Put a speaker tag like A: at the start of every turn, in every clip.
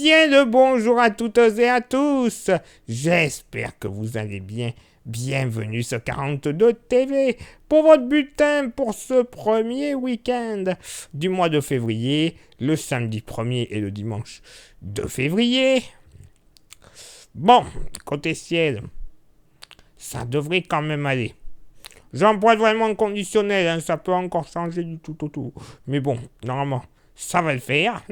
A: Bien le bonjour à toutes et à tous. J'espère que vous allez bien. Bienvenue sur 42 TV pour votre bulletin pour ce premier week-end du mois de février, le samedi 1er et le dimanche 2 février. Bon, côté ciel, ça devrait quand même aller. J'emploie vraiment le conditionnel, hein, ça peut encore changer du tout au tout. Mais bon, normalement, ça va le faire.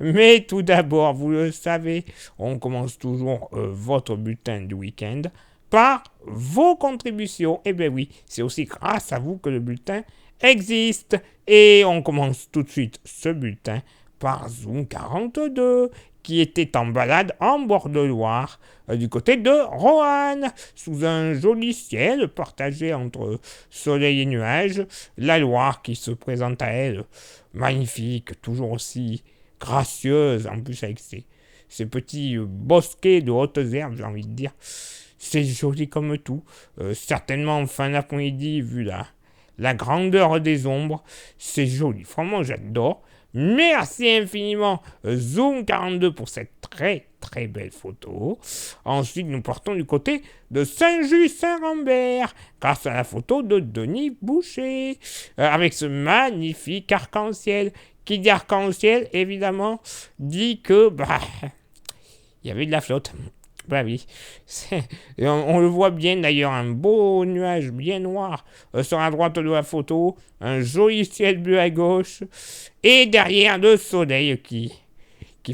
A: Mais tout d'abord, vous le savez, on commence toujours votre bulletin du week-end par vos contributions. Eh bien oui, c'est aussi grâce à vous que le bulletin existe. Et on commence tout de suite ce bulletin par Zoom 42, qui était en balade en bord de Loire, du côté de Roanne, sous un joli ciel partagé entre soleil et nuages, la Loire qui se présente à elle, magnifique, toujours aussi gracieuse, en plus avec ces petits bosquets de hautes herbes, j'ai envie de dire. C'est joli comme tout, certainement en fin d'après-midi, vu la grandeur des ombres, c'est joli, vraiment j'adore. Merci infiniment Zoom 42 pour cette très très belle photo. Ensuite, nous partons du côté de Saint-Just-Saint-Rambert grâce à la photo de Denis Boucher avec ce magnifique arc-en-ciel. Qui dit arc-en-ciel, évidemment, dit que il y avait de la flotte. Bah oui, on le voit bien d'ailleurs, un beau nuage bien noir sur la droite de la photo, un joli ciel bleu à gauche, et derrière le soleil qui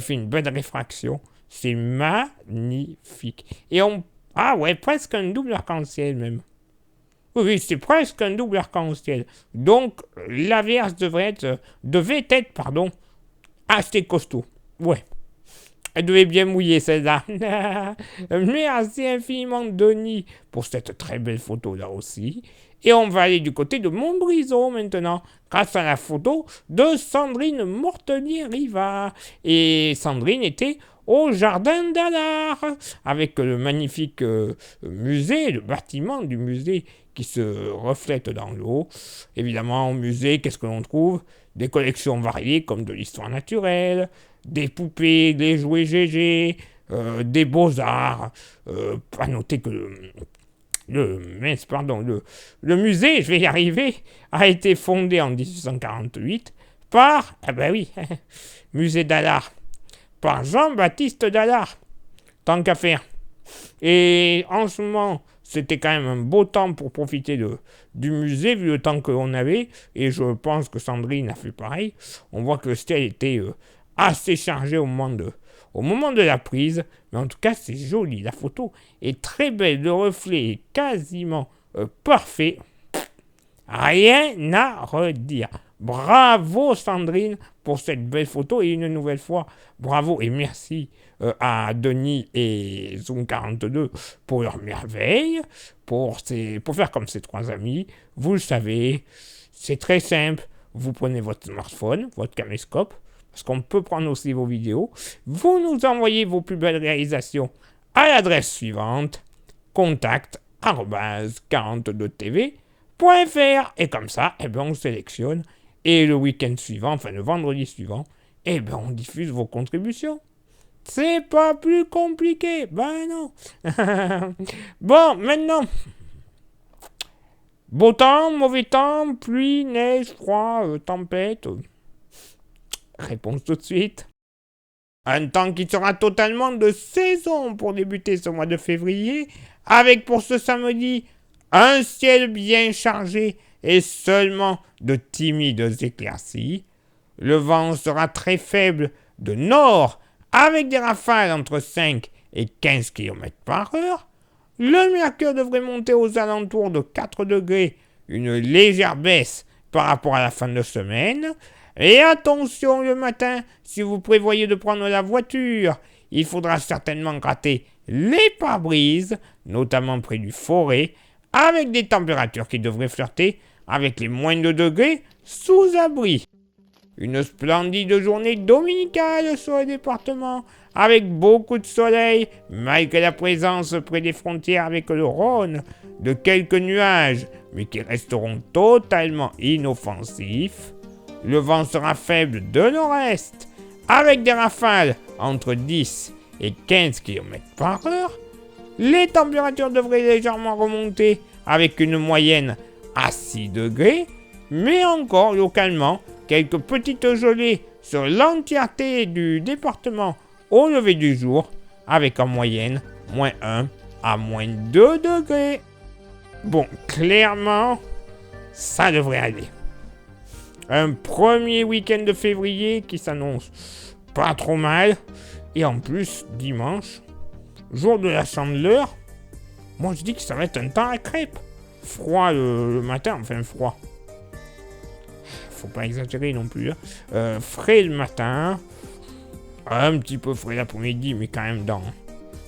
A: fait une belle réfraction. C'est magnifique. Et presque un double arc-en-ciel même. Oui, c'est presque un double arc-en-ciel. Donc, l'averse devait être assez costaud. Ouais. Elle devait bien mouiller celle-là. Merci infiniment Denis pour cette très belle photo là aussi. Et on va aller du côté de Montbrison maintenant, grâce à la photo de Sandrine Mortelier-Riva. Et Sandrine était au jardin d'Allard, avec le magnifique musée, le bâtiment du musée qui se reflète dans l'eau. Évidemment, au musée, qu'est-ce que l'on trouve? Des collections variées comme de l'histoire naturelle, des poupées, des jouets GG, des beaux-arts. À noter que le musée, je vais y arriver, a été fondé en 1848 par, musée d'Allard, par Jean-Baptiste Dallard, tant qu'à faire. Et en ce moment, c'était quand même un beau temps pour profiter du musée, vu le temps qu'on avait, et je pense que Sandrine a fait pareil. On voit que le ciel était assez chargé au moment de la prise, mais en tout cas, c'est joli. La photo est très belle, le reflet est quasiment parfait. Rien à redire. Bravo Sandrine pour cette belle photo et une nouvelle fois, bravo et merci à Denis et Zoom 42 pour leur merveille, pour faire comme ces trois amis. Vous le savez, c'est très simple. Vous prenez votre smartphone, votre caméscope, parce qu'on peut prendre aussi vos vidéos. Vous nous envoyez vos plus belles réalisations à l'adresse suivante, contact@42tv.fr, et comme ça, on sélectionne, et le week-end suivant, le vendredi suivant, on diffuse vos contributions. C'est pas plus compliqué, non. Bon, maintenant, beau temps, mauvais temps, pluie, neige, froid, tempête. Réponse tout de suite. Un temps qui sera totalement de saison pour débuter ce mois de février, avec pour ce samedi un ciel bien chargé et seulement de timides éclaircies. Le vent sera très faible de nord, avec des rafales entre 5 et 15 km par heure. Le mercure devrait monter aux alentours de 4 degrés, une légère baisse par rapport à la fin de semaine. Et attention le matin, si vous prévoyez de prendre la voiture, il faudra certainement gratter les pare-brises, notamment près du forêt, avec des températures qui devraient flirter avec les moins de degrés sous abri. Une splendide journée dominicale sur le département, avec beaucoup de soleil, malgré la présence près des frontières avec le Rhône de quelques nuages, mais qui resteront totalement inoffensifs. Le vent sera faible de nord-est, avec des rafales entre 10 et 15 km par heure. Les températures devraient légèrement remonter avec une moyenne à 6 degrés, mais encore localement quelques petites gelées sur l'entièreté du département au lever du jour, avec en moyenne moins 1 à moins 2 degrés. Bon, clairement, ça devrait aller. Un premier week-end de février qui s'annonce pas trop mal. Et en plus, dimanche, jour de la Chandeleur, moi je dis que ça va être un temps à crêpes. Froid le matin, enfin froid. Faut pas exagérer non plus. Frais le matin, un petit peu frais l'après-midi, mais quand même dans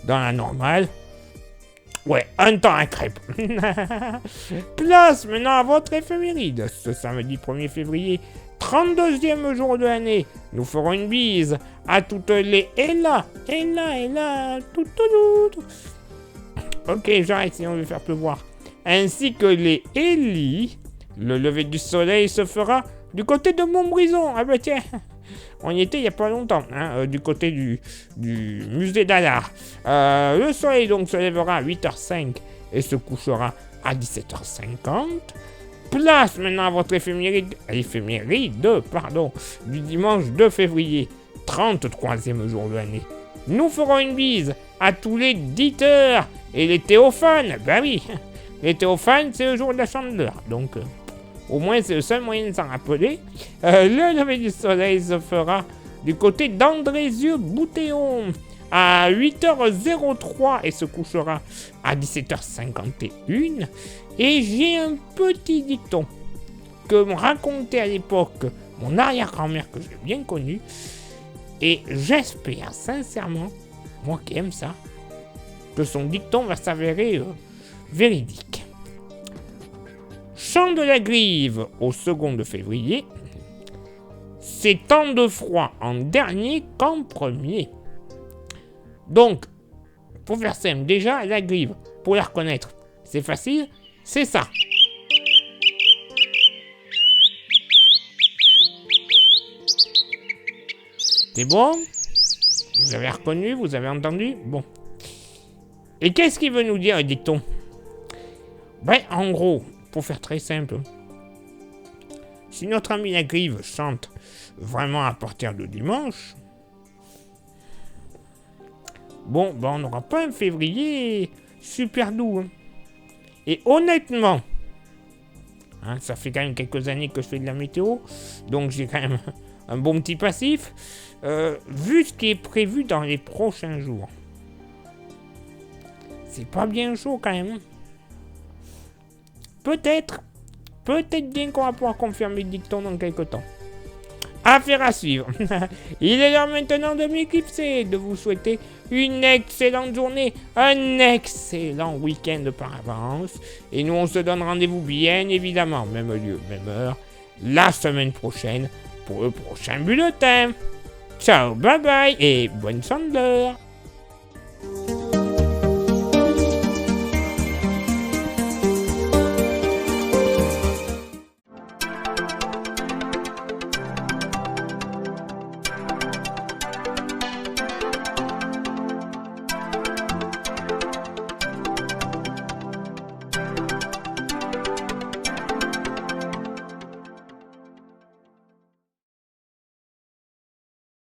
A: la normale. Ouais, un temps à crêpes. Place maintenant à votre éphéméride. Ce samedi 1er février, 32e jour de l'année, nous ferons une bise à toutes les Ella, tout. Ok, j'arrête sinon je vais faire pleuvoir. Ainsi que les Eli. Le lever du soleil se fera du côté de Montbrison. Ah bah tiens, on y était il n'y a pas longtemps, du côté du musée d'Allard. Le soleil donc se lèvera à 8h05 et se couchera à 17h50. Place maintenant à votre éphéméride du dimanche 2 février, 33e jour de l'année. Nous ferons une bise à tous les Dieter et les Théophanes. Ben oui, les Théophanes, c'est le jour de la Chandeleur, donc au moins c'est le seul moyen de s'en rappeler. Le lever du soleil se fera du côté d'Andrézieux-Boutéon à 8h03 et se couchera à 17h51. Et j'ai un petit dicton que me racontait à l'époque mon arrière-grand-mère que j'ai bien connue. Et j'espère sincèrement, moi qui aime ça, que son dicton va s'avérer véridique. Chant de la Grive au 2 février. C'est tant de froid en dernier qu'en premier. Donc, pour faire simple, déjà, la Grive, pour la reconnaître, c'est facile, c'est ça. C'est bon? Vous avez reconnu? Vous avez entendu? Bon. Et qu'est-ce qu'il veut nous dire, le dicton? Ben, en gros, pour faire très simple, si notre ami la Grive chante vraiment à partir de dimanche, bon, ben on n'aura pas un février super doux. Et honnêtement, ça fait quand même quelques années que je fais de la météo, donc j'ai quand même un bon petit passif. Vu ce qui est prévu dans les prochains jours, c'est pas bien chaud quand même. Peut-être bien qu'on va pouvoir confirmer le dicton dans quelques temps. Affaire à suivre. Il est l'heure maintenant de m'éclipser, de vous souhaiter une excellente journée, un excellent week-end par avance. Et nous, on se donne rendez-vous bien évidemment, même lieu, même heure, la semaine prochaine pour le prochain bulletin. Ciao, bye bye et bonne Chandeleur.